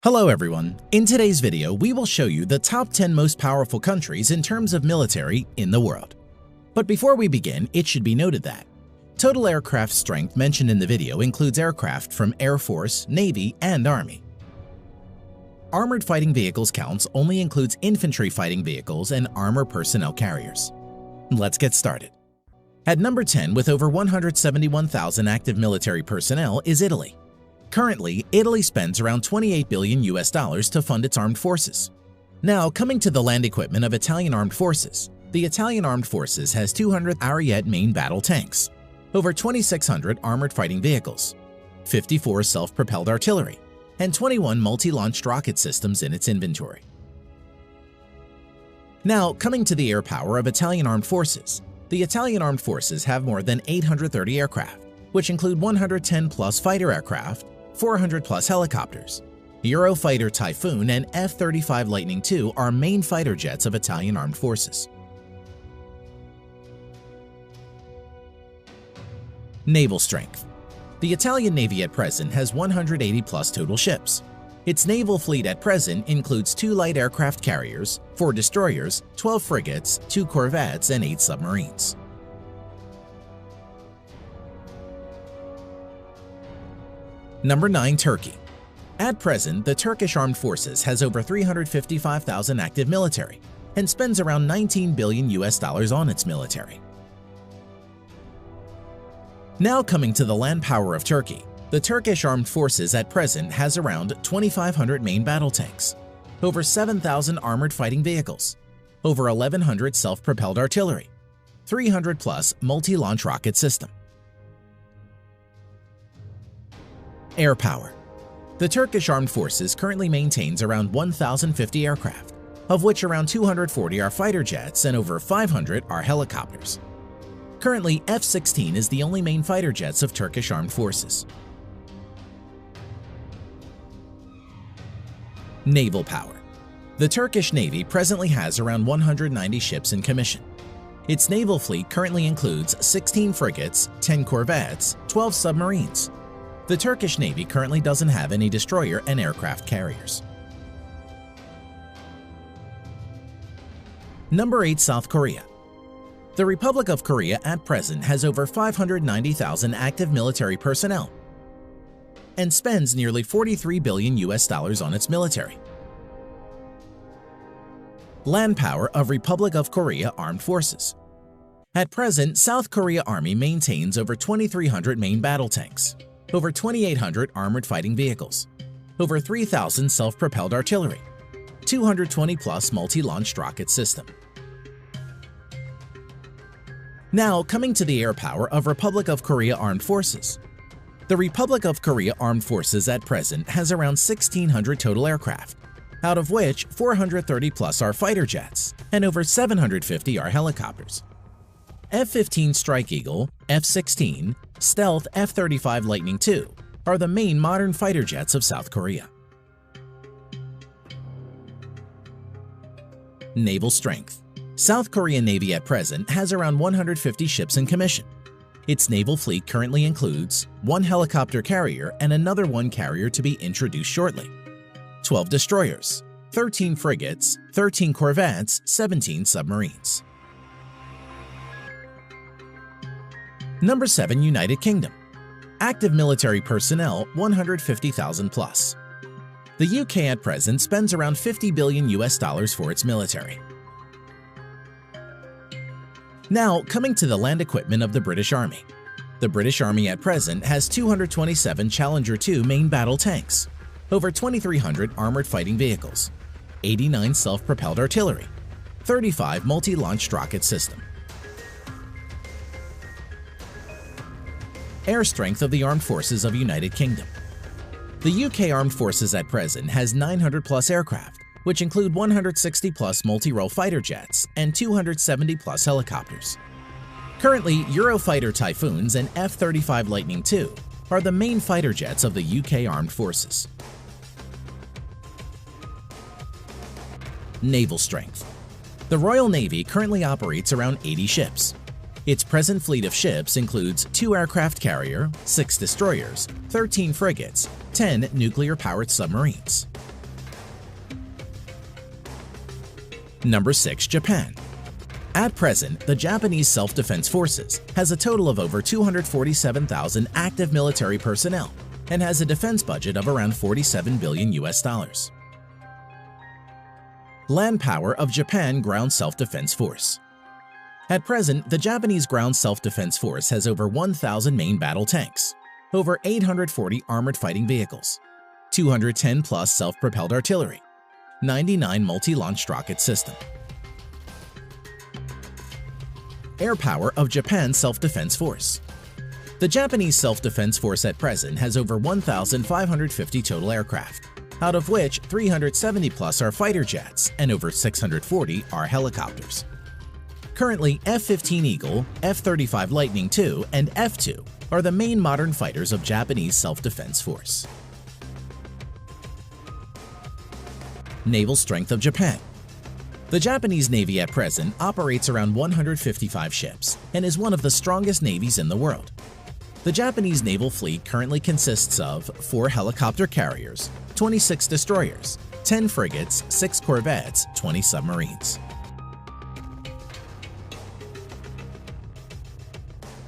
Hello everyone, in today's video we will show you the top 10 most powerful countries in terms of military in the world. But before we begin, it should be noted that total aircraft strength mentioned in the video includes aircraft from Air Force, Navy, and Army. Armored fighting vehicles counts only includes infantry fighting vehicles and armor personnel carriers. Let's get started. At number 10 with over 171,000 active military personnel is Italy. Currently, Italy spends around $28 billion to fund its armed forces. Now, coming to the land equipment of Italian armed forces, the Italian armed forces has 200 Ariete main battle tanks, over 2,600 armored fighting vehicles, 54 self-propelled artillery, and 21 multi-launched rocket systems in its inventory. Now, coming to the air power of Italian armed forces, the Italian armed forces have more than 830 aircraft, which include 110-plus fighter aircraft, 400-plus helicopters. Eurofighter Typhoon and F-35 Lightning II are main fighter jets of Italian armed forces. Naval strength. The Italian Navy at present has 180-plus total ships. Its naval fleet at present includes 2 light aircraft carriers, 4 destroyers, 12 frigates, 2 corvettes, and 8 submarines. Number 9. Turkey. At present, the Turkish Armed Forces has over 355,000 active military and spends around $19 billion on its military. Now coming to the land power of Turkey, the Turkish Armed Forces at present has around 2,500 main battle tanks, over 7,000 armored fighting vehicles, over 1,100 self-propelled artillery, 300-plus multi-launch rocket system. Air power. The Turkish Armed Forces currently maintains around 1,050 aircraft, of which around 240 are fighter jets and over 500 are helicopters. Currently, F-16 is the only main fighter jets of Turkish Armed Forces. Naval power. The Turkish Navy presently has around 190 ships in commission. Its naval fleet currently includes 16 frigates, 10 corvettes, 12 submarines. The Turkish Navy currently doesn't have any destroyer and aircraft carriers. Number 8. South Korea. The Republic of Korea at present has over 590,000 active military personnel and spends nearly $43 billion on its military. Land power of Republic of Korea Armed Forces. At present, South Korea Army maintains over 2,300 main battle tanks, over 2,800 armored fighting vehicles, over 3,000 self-propelled artillery, 220-plus multi-launched rocket system. Now, coming to the air power of Republic of Korea Armed Forces. The Republic of Korea Armed Forces at present has around 1,600 total aircraft, out of which 430-plus are fighter jets and over 750 are helicopters. F-15 Strike Eagle, F-16, Stealth F-35 Lightning II are the main modern fighter jets of South Korea. Naval strength. South Korean Navy at present has around 150 ships in commission. Its naval fleet currently includes 1 helicopter carrier and another 1 carrier to be introduced shortly, 12 destroyers, 13 frigates, 13 corvettes, 17 submarines. Number 7. United Kingdom. Active military personnel 150,000 plus. The UK at present spends around $50 billion for its military. Now, coming to the land equipment of the British Army. The British Army at present has 227 Challenger 2 main battle tanks, over 2,300 armored fighting vehicles, 89 self-propelled artillery, 35 multi-launched rocket system. Air strength of the Armed Forces of United Kingdom. The UK Armed Forces at present has 900-plus aircraft, which include 160-plus multi-role fighter jets and 270-plus helicopters. Currently, Eurofighter Typhoons and F-35 Lightning II are the main fighter jets of the UK Armed Forces. Naval strength. The Royal Navy currently operates around 80 ships. Its present fleet of ships includes 2 aircraft carrier, 6 destroyers, 13 frigates, 10 nuclear-powered submarines. Number 6. Japan. At present, the Japanese Self-Defense Forces has a total of over 247,000 active military personnel and has a defense budget of around $47 billion. Land power of Japan Ground Self-Defense Force. At present, the Japanese Ground Self-Defense Force has over 1,000 main battle tanks, over 840 armored fighting vehicles, 210 plus self-propelled artillery, 99 multi-launched rocket system. Air power of Japan Self-Defense Force. The Japanese Self-Defense Force at present has over 1,550 total aircraft, out of which 370 plus are fighter jets and over 640 are helicopters. Currently, F-15 Eagle, F-35 Lightning II, and F-2 are the main modern fighters of Japanese Self-Defense Force. Naval strength of Japan. The Japanese Navy at present operates around 155 ships and is one of the strongest navies in the world. The Japanese naval fleet currently consists of 4 helicopter carriers, 26 destroyers, 10 frigates, 6 corvettes, 20 submarines.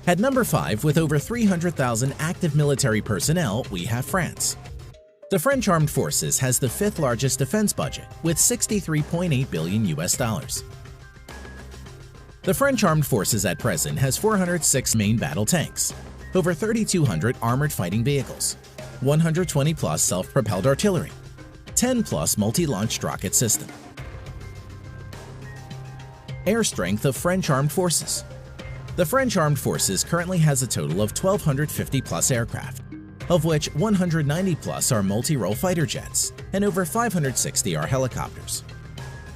At number 5, with over 300,000 active military personnel, we have France. The French Armed Forces has the 5th largest defense budget with $63.8 billion. The French Armed Forces at present has 406 main battle tanks, over 3,200 armored fighting vehicles, 120 plus self-propelled artillery, 10 plus multi-launched rocket system. Air strength of French Armed Forces. The French Armed Forces currently has a total of 1,250 plus aircraft, of which 190 plus are multi-role fighter jets and over 560 are helicopters.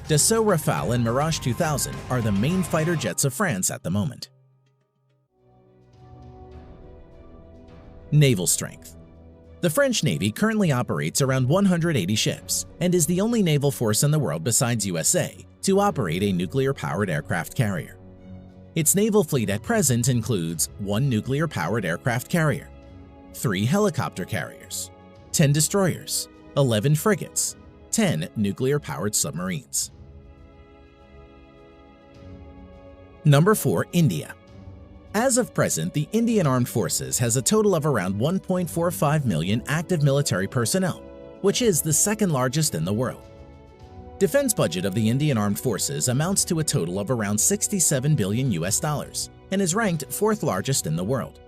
Dassault Rafale and Mirage 2000 are the main fighter jets of France at the moment. Naval strength. The French Navy currently operates around 180 ships and is the only naval force in the world besides USA to operate a nuclear-powered aircraft carrier. Its naval fleet at present includes 1 nuclear-powered aircraft carrier, 3 helicopter carriers, 10 destroyers, 11 frigates, 10 nuclear-powered submarines. Number 4. India. As of present, the Indian Armed Forces has a total of around 1.45 million active military personnel, which is the 2nd largest in the world. Defense budget of the Indian Armed Forces amounts to a total of around $67 billion and is ranked 4th largest in the world.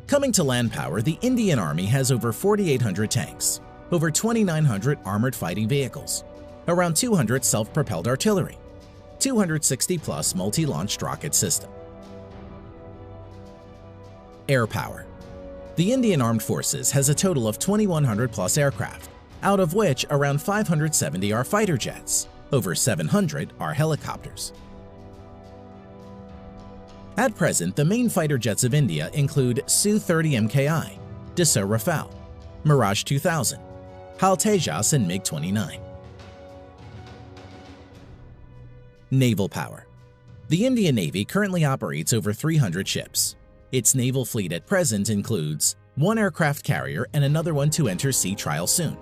Coming to land power, the Indian Army has over 4,800 tanks, over 2,900 armored fighting vehicles, around 200 self-propelled artillery, 260 plus multi-launched rocket system. Air power. The Indian Armed Forces has a total of 2,100 plus aircraft, out of which around 570 are fighter jets, over 700 are helicopters. At present, the main fighter jets of India include Su-30 Mki, Dassault Rafale, Mirage 2000, HAL Tejas and MiG-29. Naval power. The Indian Navy currently operates over 300 ships. Its naval fleet at present includes 1 aircraft carrier and another one to enter sea trial soon,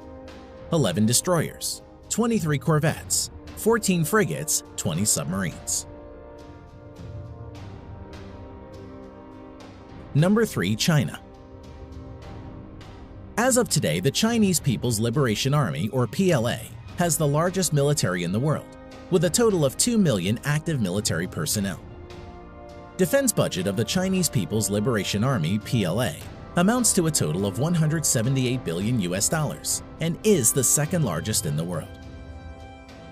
11 destroyers, 23 corvettes, 14 frigates, 20 submarines. Number 3. China. As of today, the Chinese People's Liberation Army, or PLA, has the largest military in the world, with a total of 2 million active military personnel. Defense budget of the Chinese People's Liberation Army, PLA, amounts to a total of $178 billion and is the 2nd largest in the world.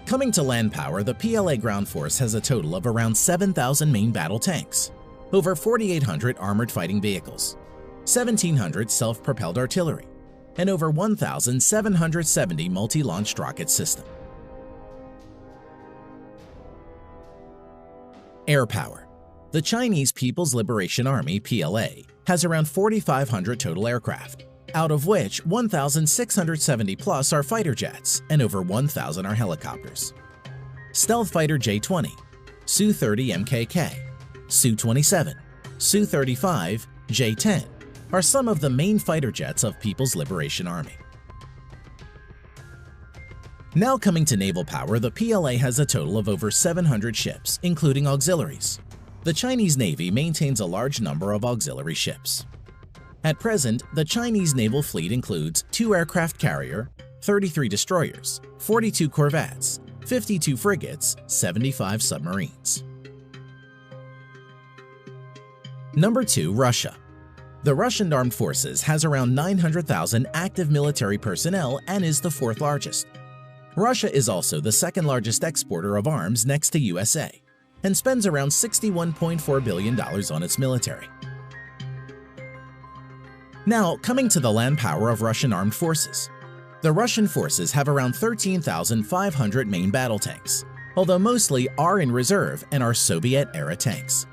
Coming to land power, the PLA ground force has a total of around 7,000 main battle tanks, over 4,800 armored fighting vehicles, 1,700 self-propelled artillery, and over 1,770 multi-launched rocket system. Air power. The Chinese People's Liberation Army, PLA, has around 4,500 total aircraft, out of which 1,670 plus are fighter jets and over 1,000 are helicopters. Stealth fighter J-20, Su-30 MKK, Su-27, Su-35, J-10 are some of the main fighter jets of People's Liberation Army. Now coming to naval power, the PLA has a total of over 700 ships, including auxiliaries. The Chinese Navy maintains a large number of auxiliary ships. At present, the Chinese naval fleet includes 2 aircraft carrier, 33 destroyers, 42 corvettes, 52 frigates, 75 submarines. Number 2. Russia. The Russian Armed Forces has around 900,000 active military personnel and is the 4th largest. Russia is also the 2nd largest exporter of arms next to USA and spends around $61.4 billion on its military. Now, coming to the land power of Russian armed forces. The Russian forces have around 13,500 main battle tanks, although mostly are in reserve and are Soviet-era tanks.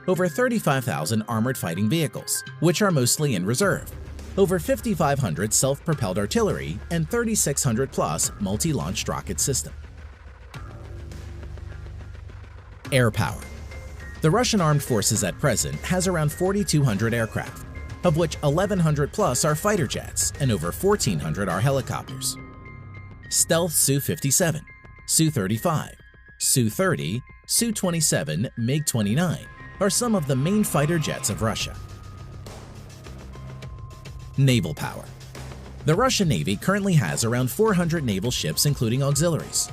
Over 35,000 armored fighting vehicles, which are mostly in reserve. Over 5,500 self-propelled artillery and 3,600 plus multi-launched rocket system. Air power. The Russian armed forces at present has around 4,200 aircraft, of which 1,100 plus are fighter jets and over 1,400 are helicopters. Stealth Su-57, Su-35, Su-30, Su-27, MiG-29 are some of the main fighter jets of Russia. Naval power. The Russian Navy currently has around 400 naval ships including auxiliaries.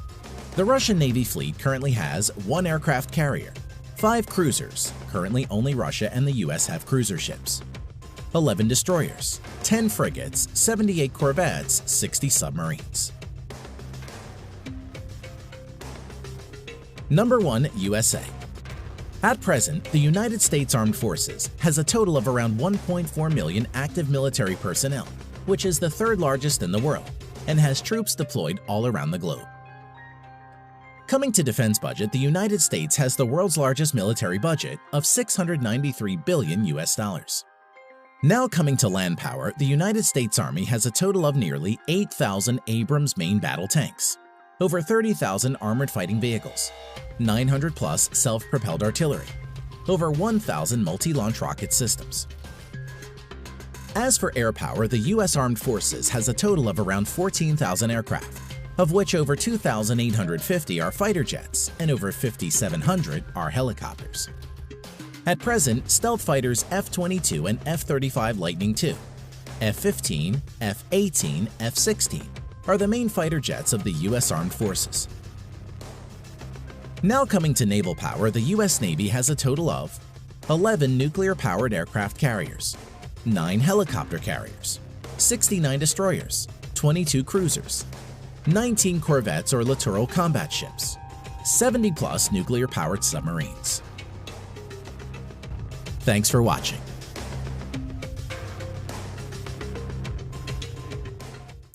The Russian Navy fleet currently has 1 aircraft carrier, 5 cruisers, currently only Russia and the US have cruiser ships, 11 destroyers, 10 frigates, 78 corvettes, 60 submarines. Number 1. USA. At present, the United States Armed Forces has a total of around 1.4 million active military personnel, which is the 3rd largest in the world, and has troops deployed all around the globe. Coming to defense budget, the United States has the world's largest military budget of $693 billion US. Now coming to land power, the United States Army has a total of nearly 8,000 Abrams main battle tanks, over 30,000 armored fighting vehicles, 900 plus self-propelled artillery, over 1,000 multi-launch rocket systems. As for air power, the U.S. Armed Forces has a total of around 14,000 aircraft, of which over 2,850 are fighter jets and over 5,700 are helicopters. At present, stealth fighters F-22 and F-35 Lightning II, F-15, F-18, F-16 are the main fighter jets of the U.S. Armed Forces. Now coming to naval power, the U.S. Navy has a total of 11 nuclear-powered aircraft carriers, 9 helicopter carriers, 69 destroyers, 22 cruisers, 19 corvettes or littoral combat ships, 70 plus nuclear-powered submarines. Thanks for watching.